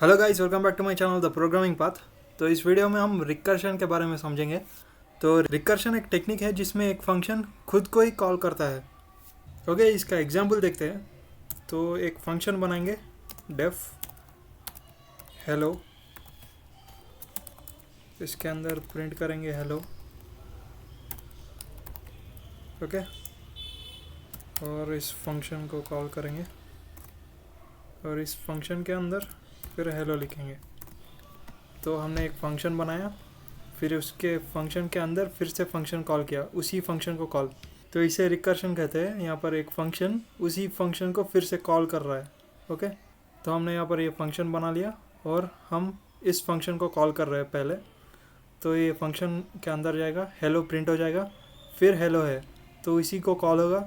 Hello guys, welcome back to my channel the programming path. तो इस video में हम रिकर्शन के बारे में समझेंगे। तो रिकर्शन एक टेक्निक है जिसमें एक फंक्शन खुद को ही कॉल करता है। ओके, इसका एग्जांपल देखते हैं। तो एक फंक्शन बनाएंगे डेफ हेलो, इसके अंदर प्रिंट करेंगे हेलो। ओके, और इस फंक्शन को कॉल करेंगे और इस फंक्शन के अंदर फिर हेलो लिखेंगे। तो हमने एक फंक्शन बनाया, फिर उसके फंक्शन के अंदर फिर से फंक्शन कॉल किया, उसी फंक्शन को कॉल। तो इसे रिकर्शन कहते हैं। यहाँ पर एक फंक्शन उसी फंक्शन को फिर से कॉल कर रहा है। ओके, तो हमने यहाँ पर ये फंक्शन बना लिया और हम इस फंक्शन को कॉल कर रहे हैं पहले। तो ये फंक्शन के अंदर जाएगा, हेलो प्रिंट हो जाएगा, फिर हेलो है तो इसी को कॉल होगा,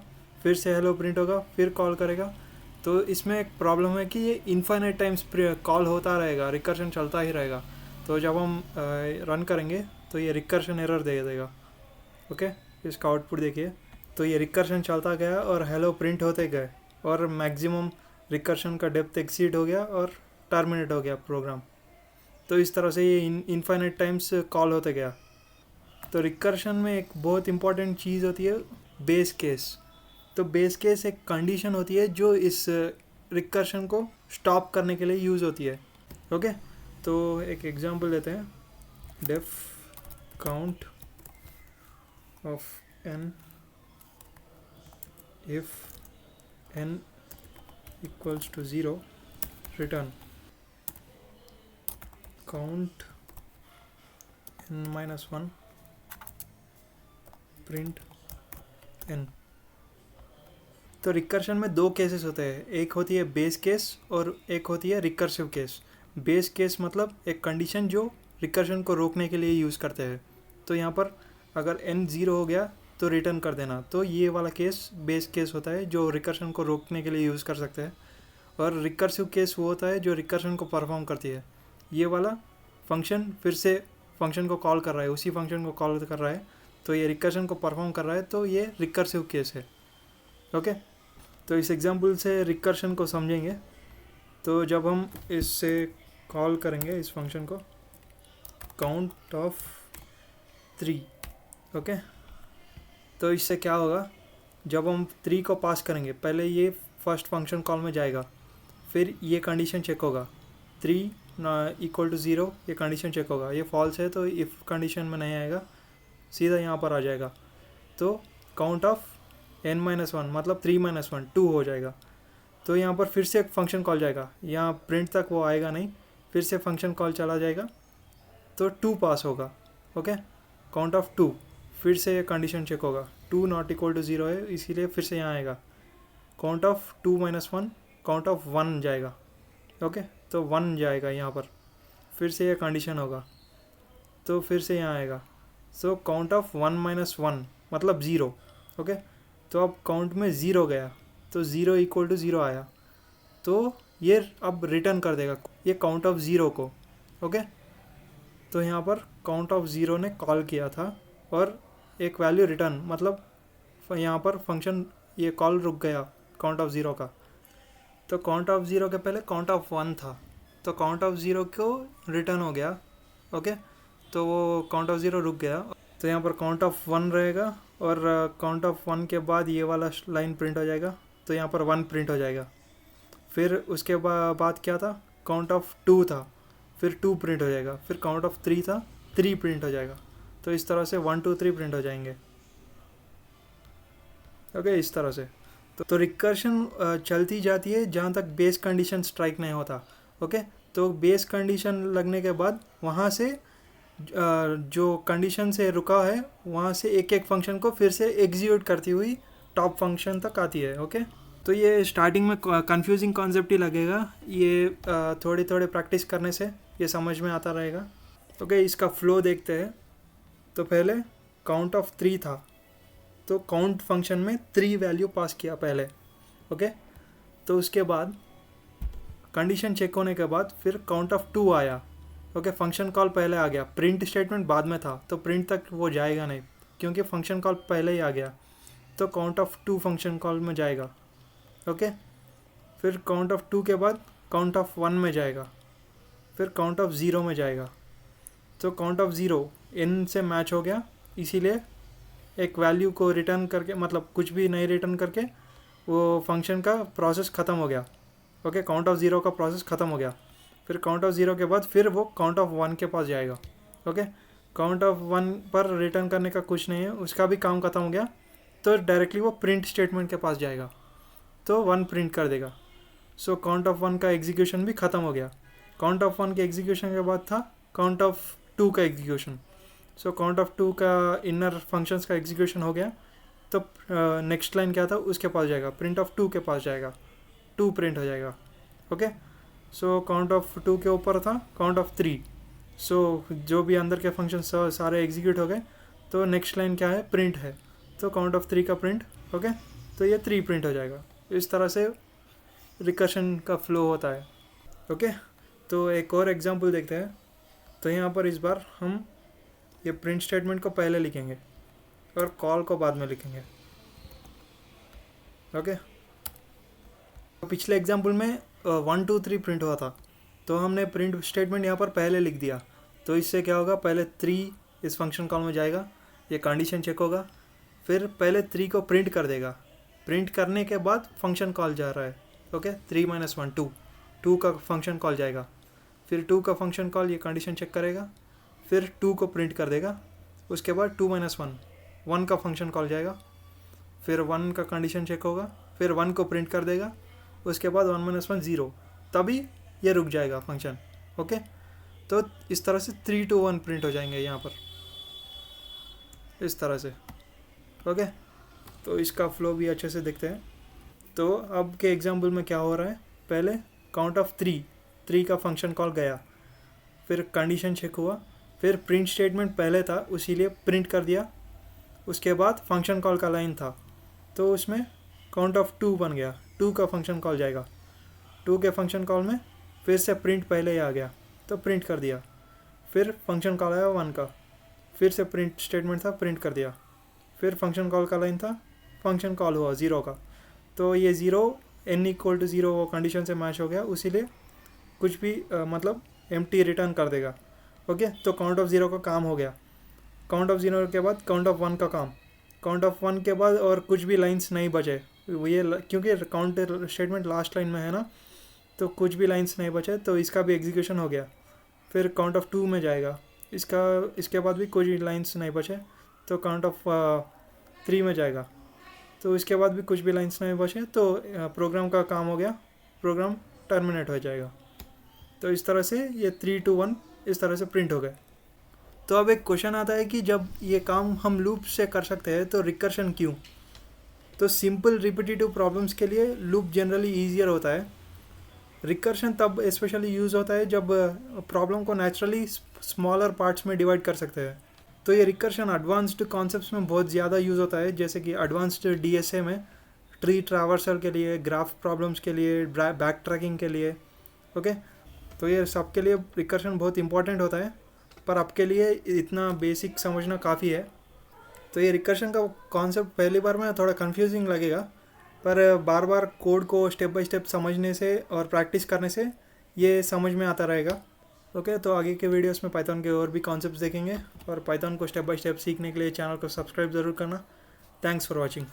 फिर से हेलो प्रिंट होगा, फिर कॉल करेगा। तो इसमें एक प्रॉब्लम है कि ये इन्फाइनाइट टाइम्स कॉल होता रहेगा, रिकर्शन चलता ही रहेगा। तो जब हम रन करेंगे तो ये रिकर्शन एरर दे देगा। ओके, इसका आउटपुट देखिए। तो ये रिकर्शन चलता गया और हेलो प्रिंट होते गए और मैक्सिमम रिकर्शन का डेप्थ एक्सीड हो गया और टर्मिनेट हो गया प्रोग्राम। तो इस तरह से ये इनफाइनाइट टाइम्स कॉल होते गया। तो रिकर्शन में एक बहुत इंपॉर्टेंट चीज़ होती है बेस केस। तो बेस केस एक कंडीशन होती है जो इस रिकर्शन को स्टॉप करने के लिए यूज़ होती है। ओके, तो एक एग्जांपल लेते हैं, def count of n if n equals to 0 return count n minus 1 print n। तो रिकर्शन में दो केसेस होते हैं, एक होती है बेस केस और एक होती है रिकर्सिव केस। बेस केस मतलब एक कंडीशन जो रिकर्शन को रोकने के लिए यूज़ करते हैं। तो यहाँ पर अगर n 0 हो गया तो रिटर्न कर देना। तो ये वाला केस बेस केस होता है जो रिकर्शन को रोकने के लिए यूज़ कर सकते हैं। और रिकर्सिव केस वो होता है जो रिकर्शन को परफॉर्म करती है। ये वाला फंक्शन फिर से फंक्शन को कॉल कर रहा है, उसी फंक्शन को कॉल कर रहा है, तो ये रिकर्शन को परफॉर्म कर रहा है, तो ये रिकर्सिव केस है। ओके, तो इस एग्जांपल से रिकर्शन को समझेंगे। तो जब हम इससे कॉल करेंगे इस फंक्शन को काउंट ऑफ 3, ओके, तो इससे क्या होगा, जब हम 3 को पास करेंगे, पहले ये फर्स्ट फंक्शन कॉल में जाएगा, फिर ये कंडीशन चेक होगा 3 इक्वल टू 0, ये कंडीशन चेक होगा, ये फॉल्स है तो इफ़ कंडीशन में नहीं आएगा, सीधा यहाँ पर आ जाएगा। तो काउंट ऑफ n-1 मतलब 3-1 2 हो जाएगा। तो यहाँ पर फिर से एक फंक्शन कॉल जाएगा, यहाँ प्रिंट तक वो आएगा नहीं, फिर से फंक्शन कॉल चला जाएगा तो 2 पास होगा। ओके, काउंट ऑफ 2, फिर से ये कंडीशन चेक होगा, 2 नॉट इक्वल टू 0 है, इसीलिए फिर से यहाँ आएगा काउंट ऑफ 2-1, काउंट ऑफ 1 जाएगा। ओके, तो 1 जाएगा यहाँ पर, फिर से ये कंडीशन होगा तो फिर से यहाँ आएगा। सो काउंट ऑफ 1-1 मतलब 0। ओके, तो अब काउंट में 0 गया तो 0 इक्वल टू 0 आया, तो ये अब रिटर्न कर देगा ये काउंट ऑफ 0 को। ओके, तो यहाँ पर काउंट ऑफ 0 ने कॉल किया था और एक वैल्यू रिटर्न, मतलब यहाँ पर फंक्शन ये कॉल रुक गया काउंट ऑफ 0 का। तो काउंट ऑफ 0 के पहले काउंट ऑफ 1 था, तो काउंट ऑफ 0 को रिटर्न हो गया। ओके, तो वो काउंट ऑफ 0 रुक गया, तो यहाँ पर काउंट ऑफ 1 रहेगा और काउंट ऑफ 1 के बाद ये वाला लाइन प्रिंट हो जाएगा, तो यहाँ पर 1 प्रिंट हो जाएगा। फिर उसके बाद क्या था, काउंट ऑफ 2 था, फिर 2 प्रिंट हो जाएगा, फिर काउंट ऑफ 3 था, 3 प्रिंट हो जाएगा। तो इस तरह से 1 2 3 प्रिंट हो जाएंगे। ओके, इस तरह से तो रिकर्शन चलती जाती है जहाँ तक बेस कंडीशन स्ट्राइक नहीं होता। ओके, तो बेस कंडीशन लगने के बाद वहाँ से जो कंडीशन से रुका है वहाँ से एक एक फंक्शन को फिर से एग्जीक्यूट करती हुई टॉप फंक्शन तक आती है। ओके, तो ये स्टार्टिंग में कंफ्यूजिंग कॉन्सेप्ट ही लगेगा, ये थोड़े थोड़े प्रैक्टिस करने से ये समझ में आता रहेगा। ओके, इसका फ्लो देखते हैं। तो पहले काउंट ऑफ 3 था, तो काउंट फंक्शन में 3 वैल्यू पास किया पहले। ओके, तो उसके बाद कंडीशन चेक होने के बाद फिर काउंट ऑफ 2 आया। ओके, फंक्शन कॉल पहले आ गया, प्रिंट स्टेटमेंट बाद में था, तो प्रिंट तक वो जाएगा नहीं क्योंकि फंक्शन कॉल पहले ही आ गया, तो काउंट ऑफ 2 फंक्शन कॉल में जाएगा। ओके, फिर काउंट ऑफ 2 के बाद काउंट ऑफ 1 में जाएगा। फिर काउंट ऑफ ज़ीरो में जाएगा। तो काउंट ऑफ ज़ीरो n से मैच हो गया, इसीलिए एक वैल्यू को रिटर्न करके, मतलब कुछ भी नहीं रिटर्न करके, वो फंक्शन का प्रोसेस ख़त्म हो गया। ओके, काउंट ऑफ ज़ीरो का प्रोसेस ख़त्म हो गया। फिर काउंट ऑफ ज़ीरो के बाद फिर वो काउंट ऑफ वन के पास जाएगा। ओके, काउंट ऑफ वन पर रिटर्न करने का कुछ नहीं है, उसका भी काम ख़त्म हो गया, तो डायरेक्टली वो प्रिंट स्टेटमेंट के पास जाएगा, तो वन प्रिंट कर देगा। सो काउंट ऑफ वन का एग्जीक्यूशन भी ख़त्म हो गया। काउंट ऑफ वन के एग्जीक्यूशन के बाद था काउंट ऑफ टू का execution. So count of two का इनर फंक्शंस का एग्जीक्यूशन हो गया, तो नेक्स्ट लाइन क्या था, उसके पास जाएगा, प्रिंट ऑफ टू के पास जाएगा, टू प्रिंट हो जाएगा। Okay, so count of two के ऊपर था काउंट ऑफ थ्री। सो जो भी अंदर के फंक्शन सारे एग्जीक्यूट हो गए, तो नेक्स्ट लाइन क्या है, प्रिंट है, तो काउंट ऑफ थ्री का प्रिंट। ओके, तो ये थ्री प्रिंट हो जाएगा। इस तरह से रिकर्शन का फ्लो होता है। ओके, तो एक और एग्जांपल देखते हैं। तो यहाँ पर इस बार हम ये प्रिंट स्टेटमेंट को पहले लिखेंगे और कॉल को बाद में लिखेंगे। ओके, तो पिछले एग्जांपल में 1 2 3 प्रिंट हुआ था, तो हमने प्रिंट स्टेटमेंट यहाँ पर पहले लिख दिया। तो इससे क्या होगा, पहले 3 इस फंक्शन कॉल में जाएगा, ये कंडीशन चेक होगा, फिर पहले 3 को प्रिंट कर देगा, प्रिंट करने के बाद फंक्शन कॉल जा रहा है। ओके, 3 - 1 2, 2 का फंक्शन कॉल जाएगा, फिर 2 का फंक्शन कॉल ये कंडीशन चेक करेगा, फिर 2 को प्रिंट कर देगा, उसके बाद 2 - 1, 1 का फंक्शन कॉल जाएगा, फिर 1 का कंडीशन चेक होगा, फिर 1 को प्रिंट कर देगा, उसके बाद 1 - 1 0, तभी ये रुक जाएगा फंक्शन। ओके, तो इस तरह से 3 to 1 प्रिंट हो जाएंगे यहाँ पर, इस तरह से। ओके, तो इसका फ्लो भी अच्छे से देखते हैं। तो अब के एग्जाम्पल में क्या हो रहा है, पहले काउंट ऑफ 3 का फंक्शन कॉल गया, फिर कंडीशन चेक हुआ, फिर प्रिंट स्टेटमेंट पहले था उसीलिए प्रिंट कर दिया, उसके बाद फंक्शन कॉल का लाइन था, तो उसमें काउंट ऑफ 2 बन गया, 2 का फंक्शन कॉल जाएगा, 2 के फंक्शन कॉल में फिर से प्रिंट पहले ही आ गया, तो प्रिंट कर दिया, फिर फंक्शन कॉल आया 1 का, फिर से प्रिंट स्टेटमेंट था, प्रिंट कर दिया, फिर फंक्शन कॉल का लाइन था, फंक्शन कॉल हुआ 0 का, तो ये 0 n = 0 वो कंडीशन से मैच हो गया, उसीलिए कुछ भी मतलब एम्प्टी रिटर्न कर देगा। ओके, तो काउंट ऑफ 0 का काम हो गया। काउंट ऑफ 0 के बाद काउंट ऑफ 1 का काम, काउंट ऑफ 1 के बाद और कुछ भी लाइंस नहीं बचे, ये क्योंकि काउंट स्टेटमेंट लास्ट लाइन में है ना, तो कुछ भी लाइंस नहीं बचे, तो इसका भी एग्जीक्यूशन हो गया। फिर काउंट ऑफ 2 में जाएगा, इसके बाद भी कुछ लाइंस नहीं बचे, तो काउंट ऑफ 3 में जाएगा, तो इसके बाद भी कुछ भी लाइंस नहीं बचे, तो प्रोग्राम का काम हो गया, प्रोग्राम टर्मिनेट हो जाएगा। तो इस तरह से ये 3 to 1 इस तरह से प्रिंट हो गए। तो अब एक क्वेश्चन आता है कि जब ये काम हम लूप से कर सकते हैं तो रिकर्शन क्यों? तो सिंपल रिपीटेटिव प्रॉब्लम्स के लिए लूप जनरली ईजियर होता है। रिकर्शन तब स्पेशली यूज़ होता है जब प्रॉब्लम को नेचुरली स्मॉलर पार्ट्स में डिवाइड कर सकते हैं। तो ये रिकर्शन एडवांस्ड कॉन्सेप्ट्स में बहुत ज़्यादा यूज़ होता है, जैसे कि एडवांस्ड डीएसए में ट्री ट्रैवर्सल के लिए, ग्राफ प्रॉब्लम्स के लिए, बैक ट्रैकिंग के लिए। ओके, तो ये सब के लिए रिकर्शन बहुत इंपॉर्टेंट होता है, पर आपके लिए इतना बेसिक समझना काफ़ी है। तो ये रिकर्शन का कॉन्सेप्ट पहली बार में थोड़ा कंफ्यूजिंग लगेगा, पर बार बार कोड को स्टेप बाय स्टेप समझने से और प्रैक्टिस करने से ये समझ में आता रहेगा। ओके, तो आगे के वीडियोस में पाइथन के और भी कॉन्सेप्ट्स देखेंगे, और पाइथन को स्टेप बाय स्टेप सीखने के लिए चैनल को सब्सक्राइब ज़रूर करना। Thanks for watching.